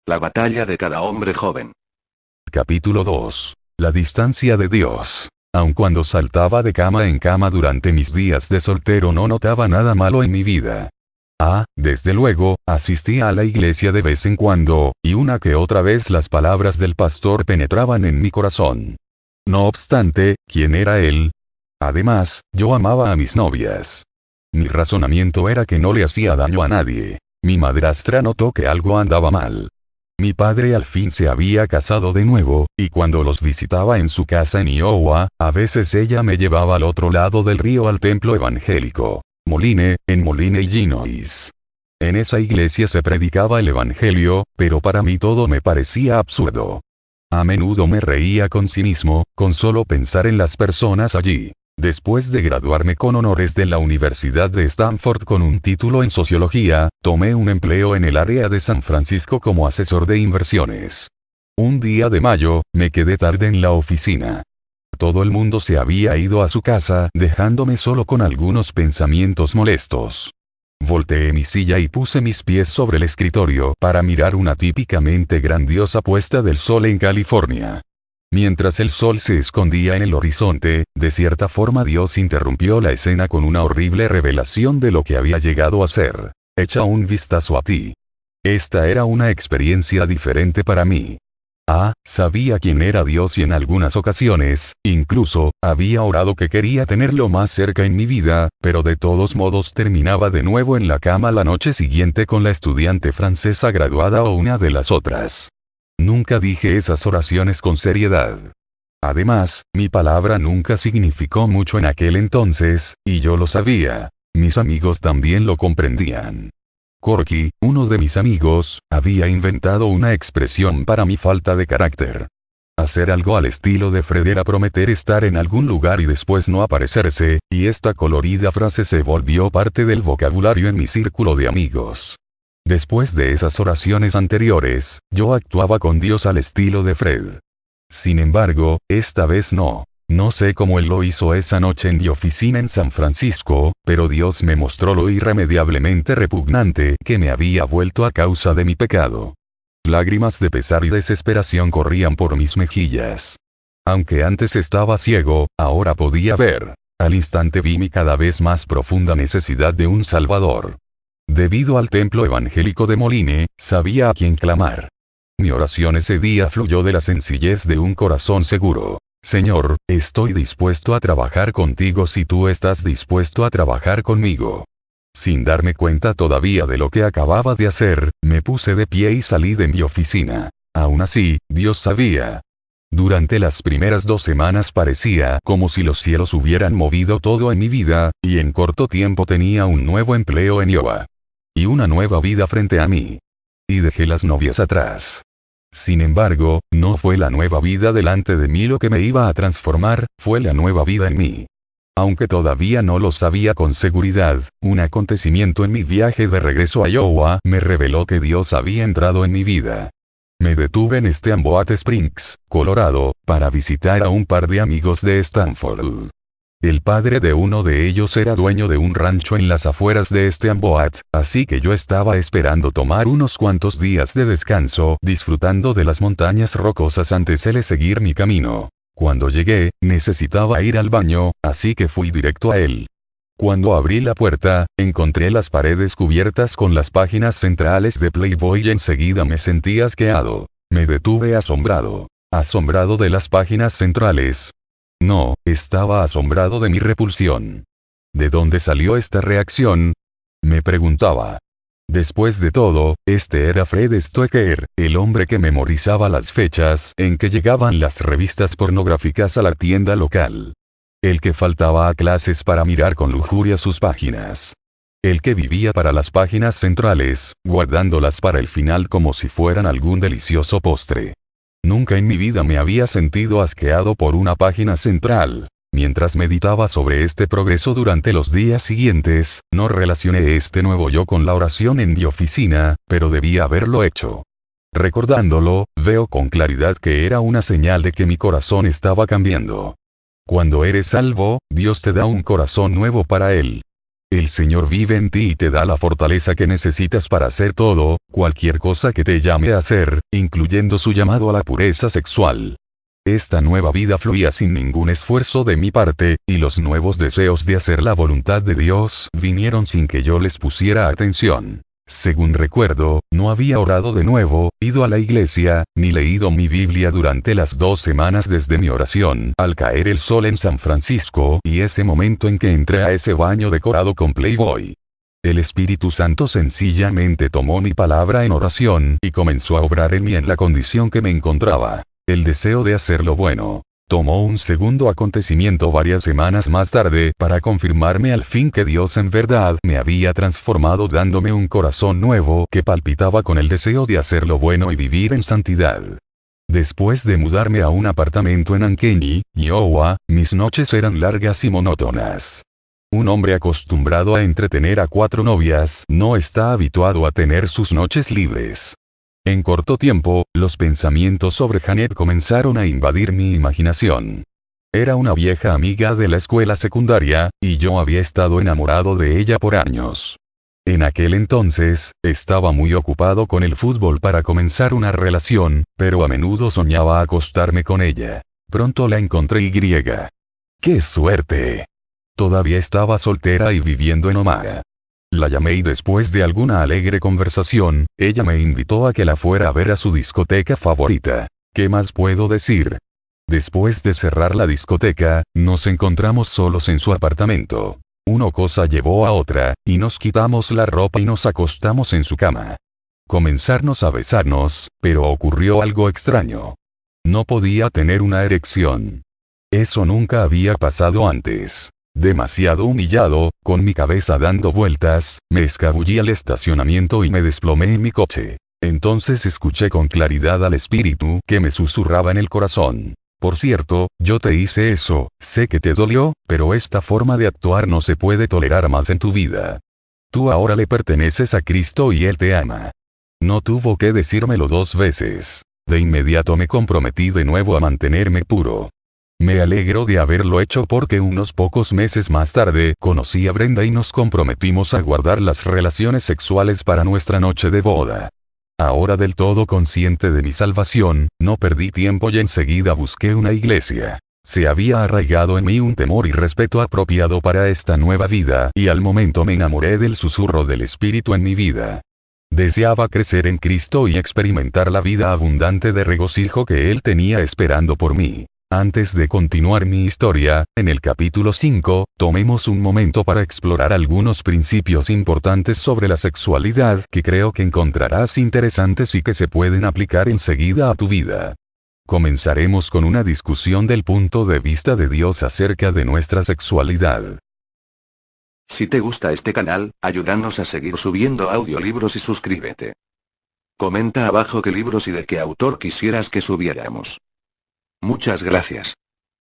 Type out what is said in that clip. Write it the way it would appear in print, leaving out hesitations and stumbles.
La batalla de cada hombre joven. Capítulo 2. La distancia de Dios. Aun cuando saltaba de cama en cama durante mis días de soltero no notaba nada malo en mi vida. Desde luego, asistía a la iglesia de vez en cuando, y una que otra vez las palabras del pastor penetraban en mi corazón. No obstante, ¿quién era él? Además, yo amaba a mis novias. Mi razonamiento era que no le hacía daño a nadie. Mi madrastra notó que algo andaba mal. Mi padre al fin se había casado de nuevo, y cuando los visitaba en su casa en Iowa, a veces ella me llevaba al otro lado del río al templo evangélico. En Moline, Illinois. En esa iglesia se predicaba el evangelio, pero para mí todo me parecía absurdo. A menudo me reía con cinismo, con solo pensar en las personas allí. Después de graduarme con honores de la Universidad de Stanford con un título en sociología, tomé un empleo en el área de San Francisco como asesor de inversiones. Un día de mayo, me quedé tarde en la oficina. Todo el mundo se había ido a su casa, dejándome solo con algunos pensamientos molestos. Volteé mi silla y puse mis pies sobre el escritorio para mirar una típicamente grandiosa puesta del sol en California. Mientras el sol se escondía en el horizonte, de cierta forma Dios interrumpió la escena con una horrible revelación de lo que había llegado a ser. Echa un vistazo a ti. Esta era una experiencia diferente para mí. Sabía quién era Dios y en algunas ocasiones, incluso, había orado que quería tenerlo más cerca en mi vida, pero de todos modos terminaba de nuevo en la cama la noche siguiente con la estudiante francesa graduada o una de las otras. Nunca dije esas oraciones con seriedad. Además, mi palabra nunca significó mucho en aquel entonces, y yo lo sabía. Mis amigos también lo comprendían. Corky, uno de mis amigos, había inventado una expresión para mi falta de carácter. Hacer algo al estilo de Fred era prometer estar en algún lugar y después no aparecerse, y esta colorida frase se volvió parte del vocabulario en mi círculo de amigos. Después de esas oraciones anteriores, yo actuaba con Dios al estilo de Fred. Sin embargo, esta vez no. No sé cómo él lo hizo esa noche en mi oficina en San Francisco, pero Dios me mostró lo irremediablemente repugnante que me había vuelto a causa de mi pecado. Lágrimas de pesar y desesperación corrían por mis mejillas. Aunque antes estaba ciego, ahora podía ver. Al instante vi mi cada vez más profunda necesidad de un Salvador. Debido al templo evangélico de Moline, sabía a quién clamar. Mi oración ese día fluyó de la sencillez de un corazón seguro. Señor, estoy dispuesto a trabajar contigo si tú estás dispuesto a trabajar conmigo. Sin darme cuenta todavía de lo que acababa de hacer, me puse de pie y salí de mi oficina. Aún así, Dios sabía. Durante las primeras 2 semanas parecía como si los cielos hubieran movido todo en mi vida, y en corto tiempo tenía un nuevo empleo en Iowa. Y una nueva vida frente a mí. Y dejé las novias atrás. Sin embargo, no fue la nueva vida delante de mí lo que me iba a transformar, fue la nueva vida en mí. Aunque todavía no lo sabía con seguridad, un acontecimiento en mi viaje de regreso a Iowa me reveló que Dios había entrado en mi vida. Me detuve en Steamboat Springs, Colorado, para visitar a un par de amigos de Stanford. El padre de uno de ellos era dueño de un rancho en las afueras de Steamboat, así que yo estaba esperando tomar unos cuantos días de descanso, disfrutando de las montañas rocosas antes de seguir mi camino. Cuando llegué, necesitaba ir al baño, así que fui directo a él. Cuando abrí la puerta, encontré las paredes cubiertas con las páginas centrales de Playboy y enseguida me sentí asqueado. Me detuve asombrado. Asombrado de las páginas centrales. No, estaba asombrado de mi repulsión. ¿De dónde salió esta reacción? Me preguntaba. Después de todo, este era Fred Stoecker, el hombre que memorizaba las fechas en que llegaban las revistas pornográficas a la tienda local. El que faltaba a clases para mirar con lujuria sus páginas. El que vivía para las páginas centrales, guardándolas para el final como si fueran algún delicioso postre. Nunca en mi vida me había sentido asqueado por una página central. Mientras meditaba sobre este progreso durante los días siguientes, no relacioné este nuevo yo con la oración en mi oficina, pero debía haberlo hecho. Recordándolo, veo con claridad que era una señal de que mi corazón estaba cambiando. Cuando eres salvo, Dios te da un corazón nuevo para Él. El Señor vive en ti y te da la fortaleza que necesitas para hacer todo, cualquier cosa que te llame a hacer, incluyendo su llamado a la pureza sexual. Esta nueva vida fluía sin ningún esfuerzo de mi parte, y los nuevos deseos de hacer la voluntad de Dios vinieron sin que yo les pusiera atención. Según recuerdo, no había orado de nuevo, ido a la iglesia, ni leído mi Biblia durante las 2 semanas desde mi oración al caer el sol en San Francisco y ese momento en que entré a ese baño decorado con Playboy. El Espíritu Santo sencillamente tomó mi palabra en oración y comenzó a obrar en mí en la condición que me encontraba. El deseo de hacer lo bueno. Tomó un segundo acontecimiento varias semanas más tarde para confirmarme al fin que Dios en verdad me había transformado dándome un corazón nuevo que palpitaba con el deseo de hacer lo bueno y vivir en santidad. Después de mudarme a un apartamento en Ankeny, Iowa, mis noches eran largas y monótonas. Un hombre acostumbrado a entretener a 4 novias no está habituado a tener sus noches libres. En corto tiempo, los pensamientos sobre Janet comenzaron a invadir mi imaginación. Era una vieja amiga de la escuela secundaria, y yo había estado enamorado de ella por años. En aquel entonces, estaba muy ocupado con el fútbol para comenzar una relación, pero a menudo soñaba acostarme con ella. Pronto la encontré y griega. ¡Qué suerte! Todavía estaba soltera y viviendo en Omaha. La llamé y después de alguna alegre conversación, ella me invitó a que la fuera a ver a su discoteca favorita. ¿Qué más puedo decir? Después de cerrar la discoteca, nos encontramos solos en su apartamento. Una cosa llevó a otra, y nos quitamos la ropa y nos acostamos en su cama. Comenzarnos a besarnos, pero ocurrió algo extraño. No podía tener una erección. Eso nunca había pasado antes. Demasiado humillado, con mi cabeza dando vueltas, me escabullí al estacionamiento y me desplomé en mi coche. Entonces escuché con claridad al espíritu que me susurraba en el corazón. Por cierto, yo te hice eso, sé que te dolió, pero esta forma de actuar no se puede tolerar más en tu vida. Tú ahora le perteneces a Cristo y Él te ama. No tuvo que decírmelo 2 veces. De inmediato me comprometí de nuevo a mantenerme puro. Me alegro de haberlo hecho porque unos pocos meses más tarde conocí a Brenda y nos comprometimos a guardar las relaciones sexuales para nuestra noche de boda. Ahora del todo consciente de mi salvación, no perdí tiempo y enseguida busqué una iglesia. Se había arraigado en mí un temor y respeto apropiado para esta nueva vida y al momento me enamoré del susurro del Espíritu en mi vida. Deseaba crecer en Cristo y experimentar la vida abundante de regocijo que Él tenía esperando por mí. Antes de continuar mi historia, en el capítulo 5, tomemos un momento para explorar algunos principios importantes sobre la sexualidad que creo que encontrarás interesantes y que se pueden aplicar enseguida a tu vida. Comenzaremos con una discusión del punto de vista de Dios acerca de nuestra sexualidad. Si te gusta este canal, ayúdanos a seguir subiendo audiolibros y suscríbete. Comenta abajo qué libros y de qué autor quisieras que subiéramos. Muchas gracias.